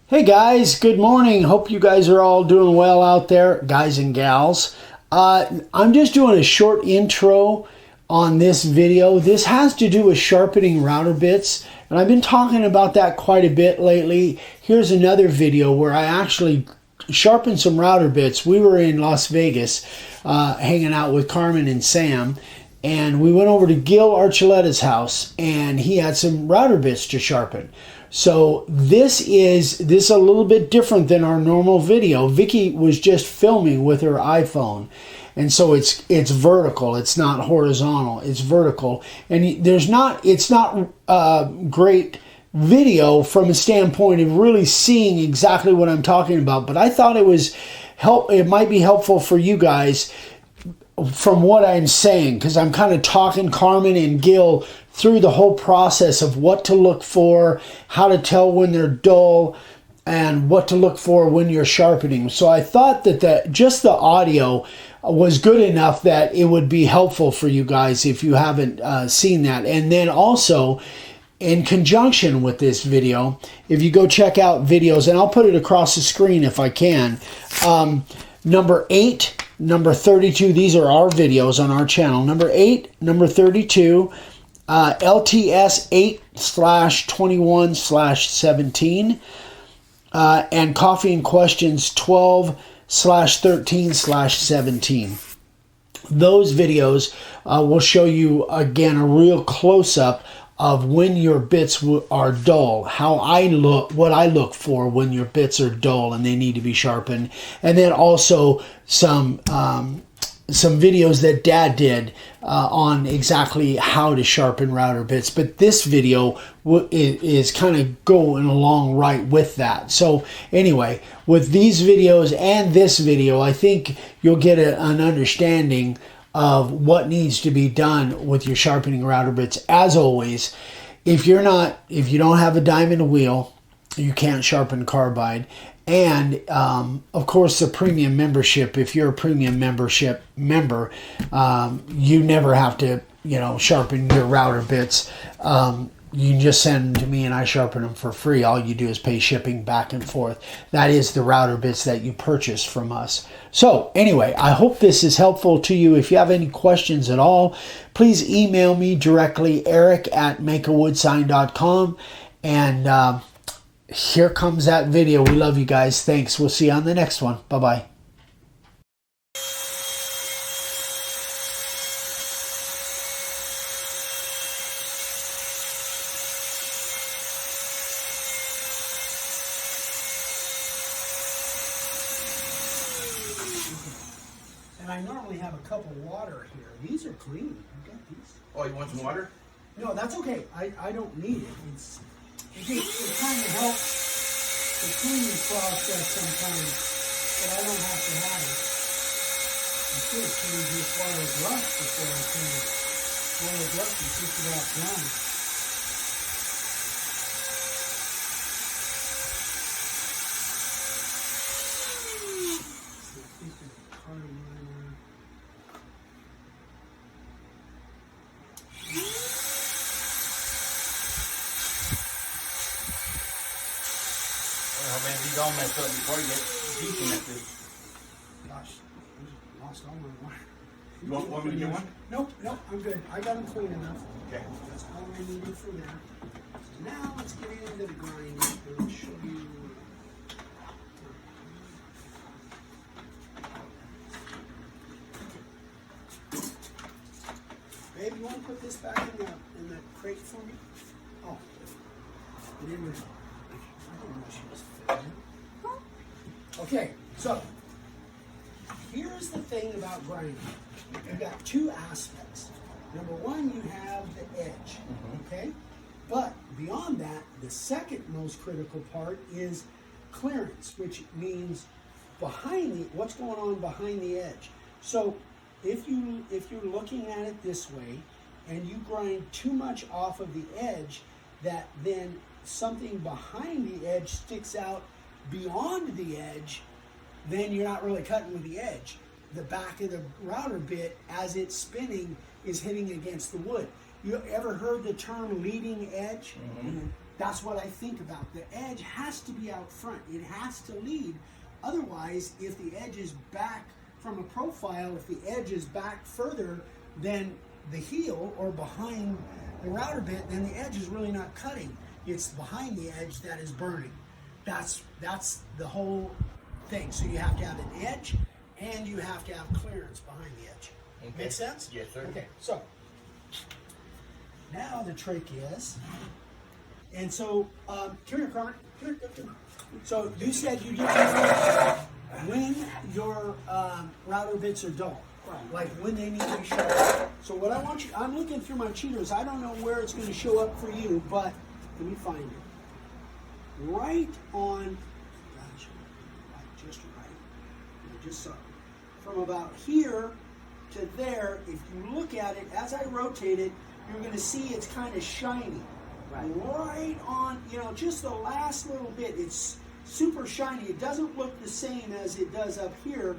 Hey guys, good morning. Hope you guys are all doing well out there, guys and gals. I'm just doing a short intro on this video. This has to do with sharpening router bits, and I've been talking about that quite a bit lately. Here's another video where I actually sharpened some router bits. We were in Las Vegas hanging out with Carmen and Sam, and we went over to Gil Archuletta's house, and he had some router bits to sharpen. So this is a little bit different than our normal video. Vicky was just filming with her iPhone, and so it's vertical. It's not horizontal. It's vertical, and it's not great video from a standpoint of really seeing exactly what I'm talking about. But I thought it might be helpful for you guys from what I'm saying, because I'm kind of talking Carmen and Gil through the whole process of what to look for, how to tell when they're dull, and what to look for when you're sharpening. So I thought that just the audio was good enough that it would be helpful for you guys if you haven't seen that. And then also, in conjunction with this video, if you go check out videos, and I'll put it across the screen if I can, number 8, number 32, these are our videos on our channel. Number 8, number 32, LTS 8/21/17, and Coffee and Questions 12/13/17. Those videos will show you, again, a real close-up of when your bits are dull, what I look for when your bits are dull and they need to be sharpened, and then also some videos that Dad did on exactly how to sharpen router bits. But this video is kind of going along right with that. So anyway, with these videos and this video, I think you'll get an understanding of what needs to be done with your sharpening router bits. As always, if you don't have a dime in a wheel, you can't sharpen carbide. And of course, the premium membership. If you're a premium member, you never have to, sharpen your router bits. You can just send them to me and I sharpen them for free. All you do is pay shipping back and forth. That is the router bits that you purchase from us. So anyway, I hope this is helpful to you. If you have any questions at all, please email me directly, eric@makeawoodsign.com. And here comes that video. We love you guys. Thanks. We'll see you on the next one. Bye-bye. And I normally have a cup of water here. These are clean. I got these. Oh, you want some water? No, that's okay. I don't need it. It kind of helps the cleaning process sometimes, but I don't have to have it. I should have cleaned this while it was rough before I cleaned it. While it was rough, and took it out dry. Oh man, these all messed up before you get decent at this. Gosh, I lost all my wire. You want me to get one? Nope, I'm good. I got them clean enough. Okay. That's all I needed for there. Now let's get into the grinding and I'll show you. Babe, you want to put this back in the crate for me? Oh, it didn't. I don't know she was filming. Okay, so here's the thing about grinding. You've got two aspects. Number one, you have the edge, okay? But beyond that, the second most critical part is clearance, which means what's going on behind the edge. So if you're looking at it this way and you grind too much off of the edge, that then something behind the edge sticks out beyond the edge, then you're not really cutting with the edge. The back of the router bit, as it's spinning, is hitting against the wood. You ever heard the term leading edge? That's what I think about. The edge has to be out front. It has to lead. Otherwise, if the edge is back from a profile, if the edge is back further than the heel or behind the router bit, then the edge is really not cutting. It's behind the edge that is burning. That's the whole thing. So you have to have an edge and you have to have clearance behind the edge. Okay. Make sense? Yes, sir. Okay, so now the trick is, and so come here, Carmen. Come here. So you said you use when your router bits are dull, like when they need to be sharp. So what I want you, I'm looking through my cheaters. I don't know where it's going to show up for you, but let me find it. Right on, gosh, right, just right. I just saw it. From about here to there, if you look at it, as I rotate it, you're going to see it's kind of shiny. Right on, you know, just the last little bit. It's super shiny. It doesn't look the same as it does up here.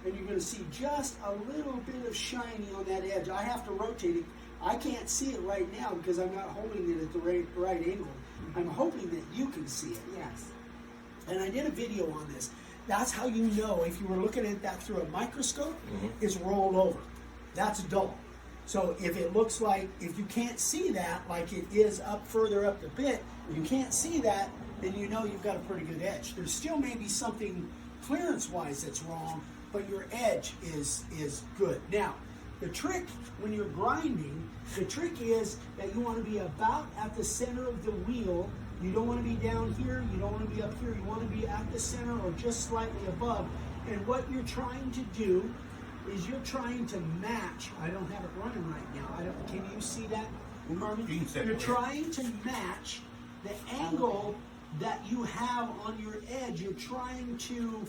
And you're going to see just a little bit of shiny on that edge. I have to rotate it. I can't see it right now because I'm not holding it at the right angle. I'm hoping that you can see it. Yes. And I did a video on this. That's how you know, if you were looking at that through a microscope, it's rolled over. That's dull. So if it looks like, if you can't see that, like it is up further up the bit, you can't see that, then you know you've got a pretty good edge. There still may be something clearance-wise that's wrong, but your edge is good. Now, the trick when you're grinding, the trick is that you want to be about at the center of the wheel. You don't want to be down here, you don't want to be up here, you want to be at the center or just slightly above. And what you're trying to do is you're trying to match. I don't have it running right now. Can you see that, Marvin? You're trying to match the angle that you have on your edge. You're trying to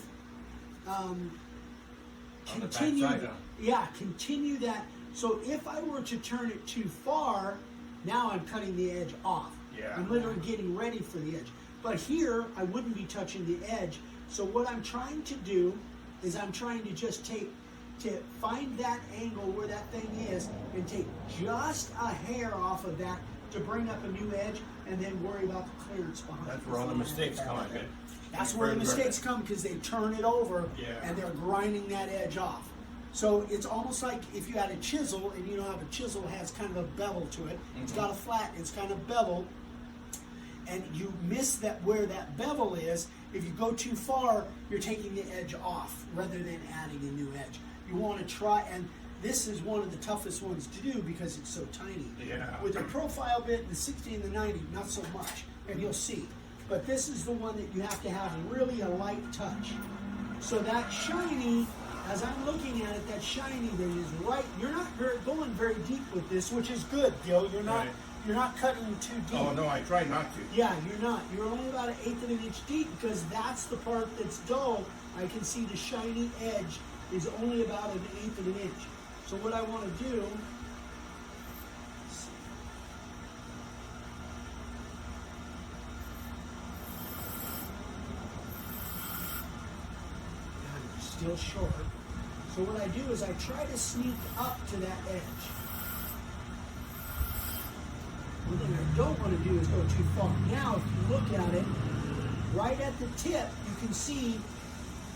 continue. Continue that. So if I were to turn it too far, now I'm cutting the edge off. Yeah. I'm literally getting ready for the edge. But here, I wouldn't be touching the edge. So what I'm trying to do is I'm trying to just find that angle where that thing is and take just a hair off of that to bring up a new edge and then worry about the clearance behind. That's where all the mistakes come in. That's where the mistakes come, because they turn it over and they're grinding that edge off. So it's almost like if you had a chisel, and you know how a chisel has kind of a bevel to it. It's got a flat, it's kind of bevel, and you miss that where that bevel is. If you go too far, you're taking the edge off rather than adding a new edge. You want to try, and this is one of the toughest ones to do because it's so tiny. Yeah. With the profile bit, the 60 and the 90, not so much, and you'll see. But this is the one that you have to have really a light touch. So that shiny, as I'm looking at it, that shiny that is right, you're not going very deep with this, which is good, Gil. You're not cutting too deep. Oh, no, I try not to. Yeah, you're not. You're only about 1/8 of an inch deep because that's the part that's dull. I can see the shiny edge is only about 1/8 of an inch. So what I want to do, I'm still short. So what I do is I try to sneak up to that edge. One thing I don't want to do is go too far. Now, if you look at it, right at the tip, you can see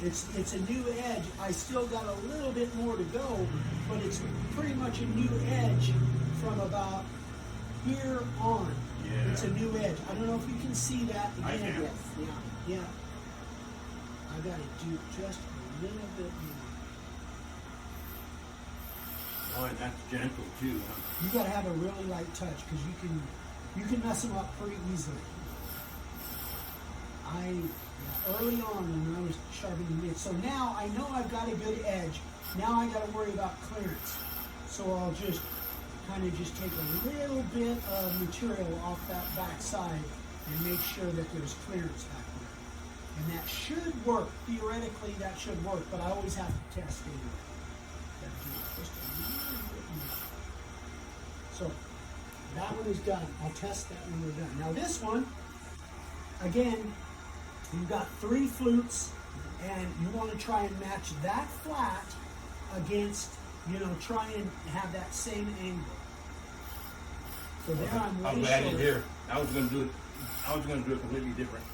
it's a new edge. I still got a little bit more to go, but it's pretty much a new edge from about here on. Yeah. It's a new edge. I don't know if you can see that. Again. I can. Yes. Yeah. I got to do just a little bit more. Oh, and that's gentle too, huh? You got to have a really light touch because you can mess them up pretty easily. Early on when I was sharpening it, so now I know I've got a good edge. Now I got to worry about clearance. So I'll just kind of just take a little bit of material off that back side and make sure that there's clearance back there. And that should work. Theoretically, that should work, but I always have to test anyway. Just a little bit more. So that one is done. I'll test that when we're done. Now this one, again, you've got 3 flutes, and you want to try and match that flat against, try and have that same angle. So there I'm glad you're here. I was going to do it I was going to do it completely different.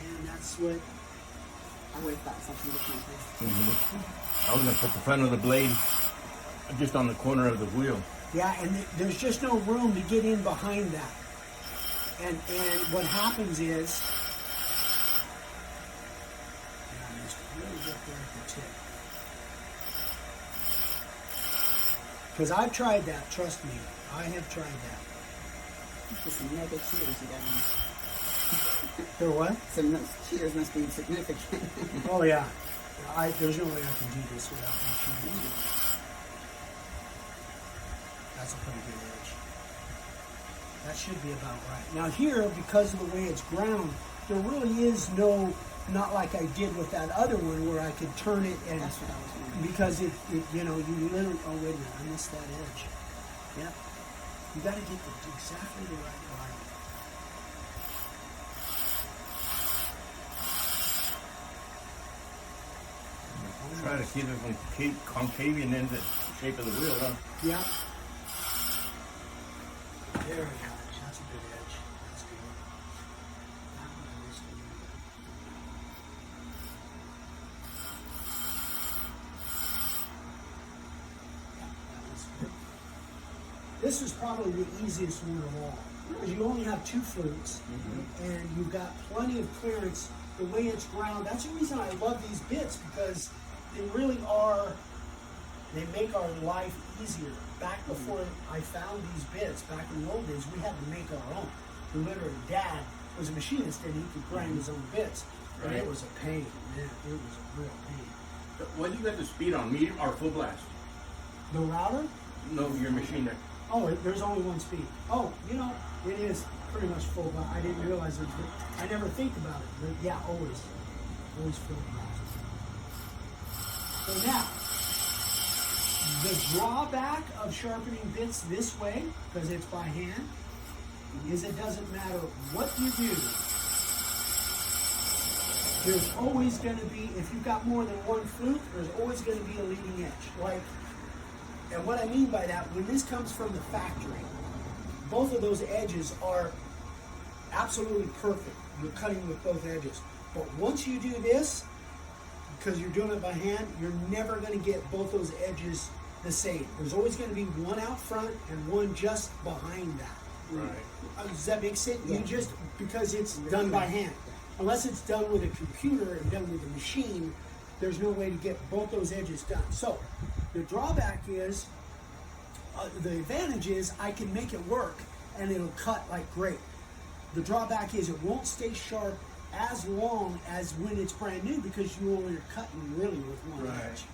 And that's what I would have thought something different. I was going to put the front of the blade just on the corner of the wheel. Yeah, and there's just no room to get in behind that. And what happens is, just really get there at the tip. Because I've tried that, trust me. I have tried that. There's some mega cheaters you got on. There what? Some cheaters must be significant. Oh yeah. There's no way I can do this without my cheating. That's a pretty good edge. That should be about right. Now here, because of the way it's ground, there really is no, not like I did with that other one where I could turn it and, That's what I was wondering. because it you know, you literally, oh wait a minute, I missed that edge. Yep. You gotta get exactly the right line. Try to keep it from concaving into the shape of the wheel, huh? Yep. There we go. That's a good edge. That's good. That one I missed a little bit. Yeah, that was good. This is probably the easiest one of all. Because you only have 2 flutes, and you've got plenty of clearance. The way it's ground, that's the reason I love these bits, because they really are, they make our life easier. Back before I found these bits, back in the old days, we had to make our own. Literally, Dad was a machinist and he could grind his own bits. And it was a pain, man. It was a real pain. What do you got the speed on, medium or full blast? The router? No, your machine there. Oh, there's only one speed. Oh, you know, it is pretty much full blast. I didn't realize it. I never think about it. But yeah, always full blast. So now, the drawback of sharpening bits this way, because it's by hand, is it doesn't matter what you do. There's always going to be, if you've got more than one flute, there's always going to be a leading edge. And what I mean by that, when this comes from the factory, both of those edges are absolutely perfect. You're cutting with both edges. But once you do this, because you're doing it by hand, you're never going to get both those edges the same. There's always going to be one out front and one just behind that. Right. Does that make sense? Yeah. You just, because it's done by hand. Unless it's done with a computer and done with a machine, there's no way to get both those edges done. So, the drawback is, the advantage is I can make it work and it'll cut like great. The drawback is it won't stay sharp as long as when it's brand new because you only are cutting really with one edge.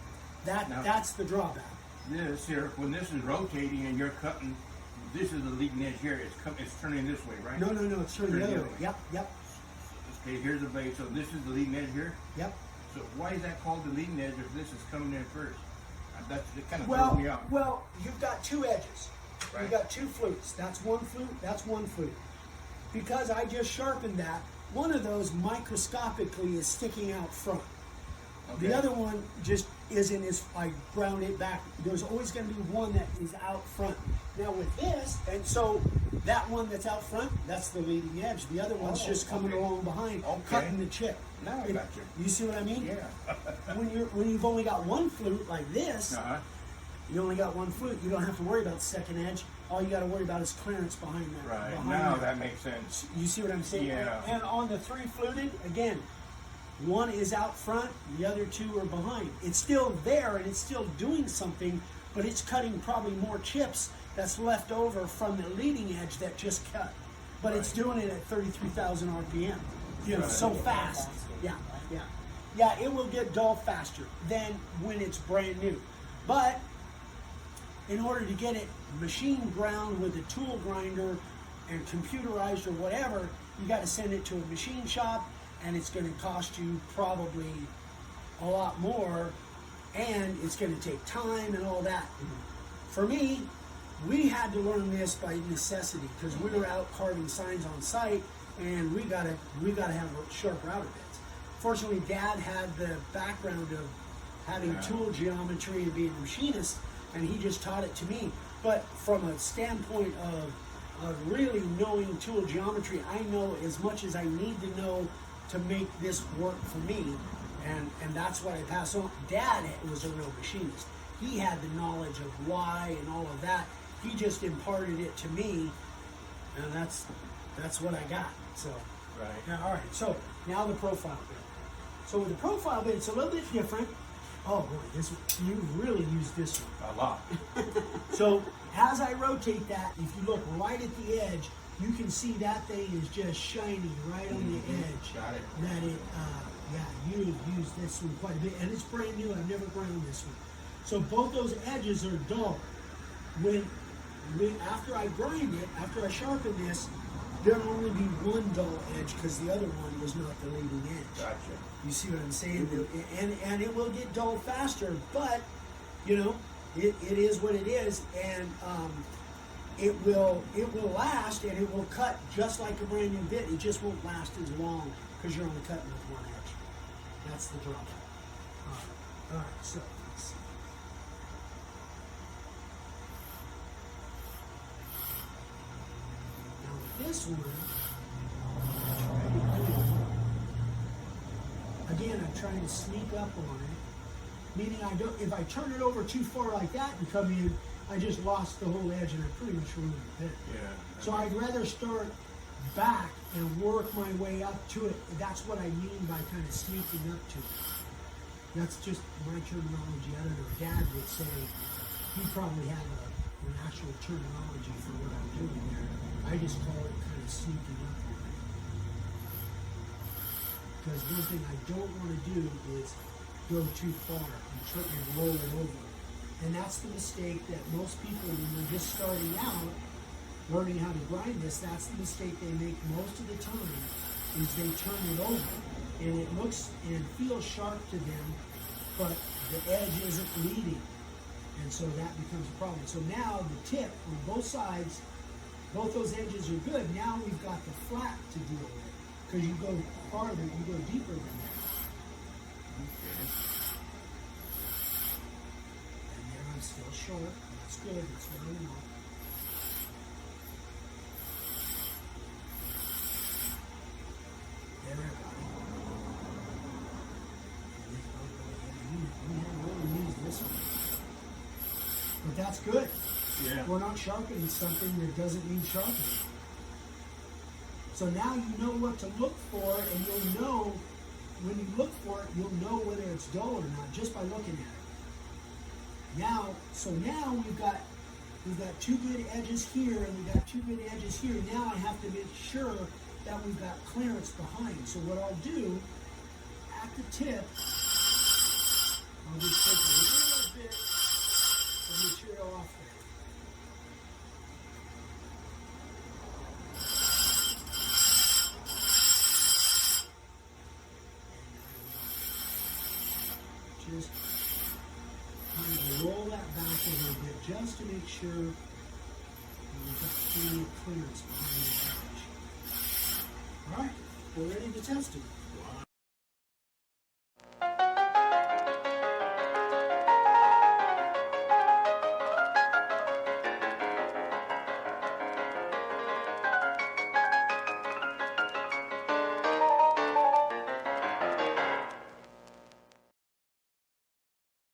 That's the drawback. This here, when this is rotating and you're cutting, this is the leading edge here. It's turning this way, right? No, it's turning the other way. Yep. Okay, here's the blade. So this is the leading edge here. Yep. So why is that called the leading edge if this is coming in first? That kind of throws me off. Well, you've got 2 edges. Right. You've got 2 flutes. That's one flute. That's one flute. Because I just sharpened that, one of those microscopically is sticking out front. Okay. The other one just isn't as, I ground it back. There's always going to be one that is out front. Now with this, and so that one that's out front, that's the leading edge. The other one's just coming along behind, cutting the chip. Now I got you. You see what I mean? Yeah. when you've only got one flute like this, you only got one flute. You don't have to worry about the second edge. All you got to worry about is clearance behind that. Right. Behind Now that makes sense. You see what I'm saying? Yeah. And on the 3 fluted, again, one is out front, the other 2 are behind. It's still there and it's still doing something, but it's cutting probably more chips that's left over from the leading edge that just cut. But it's doing it at 33,000 RPM. You know, so fast. Yeah. Yeah, it will get dull faster than when it's brand new. But in order to get it machine ground with a tool grinder and computerized or whatever, you got to send it to a machine shop, and it's going to cost you probably a lot more, and it's going to take time and all that. For me, we had to learn this by necessity because we were out carving signs on site, and we got to have sharp router bits. Fortunately, Dad had the background of having tool geometry and being a machinist, and he just taught it to me. But from a standpoint of really knowing tool geometry. I know as much as I need to know to make this work for me, and that's what I pass on. Dad was a real machinist. He had the knowledge of why and all of that. He just imparted it to me, and that's what I got. So, Right. yeah, all right. So now the profile bit. So with the profile bit, it's a little bit different. Oh boy, you really use this one. A lot. So as I rotate that, if you look right at the edge, you can see that thing is just shiny right on the edge. Got it. That it, yeah, you've used this one quite a bit, and it's brand new. I've never ground this one. So both those edges are dull. After I grind it, after I sharpen this, there'll only be one dull edge because the other one was not the leading edge. Gotcha. You see what I'm saying? And it will get dull faster, but you know, it is what it is, and it will last, and it will cut just like a brand new bit. It just won't last as long because you're only cutting with one edge. That's the drawback. All right. So let's see. Now with this one, again, I'm trying to sneak up on it. Meaning if I turn it over too far like that and come in, I just lost the whole edge and I pretty much ruined the bit. Yeah. So I'd rather start back and work my way up to it. That's what I mean by kind of sneaking up to it. That's just my terminology. I don't know. Dad would say he probably had an actual terminology for what I'm doing there. I just call it kind of sneaking up on it. Because one thing I don't want to do is go too far and roll it over. And that's the mistake that most people, when they're just starting out, learning how to grind this, that's the mistake they make most of the time, is they turn it over. And it looks and feels sharp to them, but the edge isn't leading. And so that becomes a problem. So now the tip on both sides, both those edges are good. Now we've got the flat to deal with. Because you go farther, you go deeper than that. Okay. And there I'm still short. That's good. That's what I want. There I go. We really use this one. But that's good. Yeah. We're not sharpening something that doesn't need sharpening. So now you know what to look for, and you'll know, when you look for it, you'll know whether it's dull or not just by looking at it. Now we've got two good edges here, and we've got two good edges here. Now I have to make sure that we've got clearance behind. So what I'll do, at the tip, I'll just take a little bit of material off there. Just kind of roll that back a little bit just to make sure we've got plenty of clearance behind the edge. All right, we're ready to test it. Wow.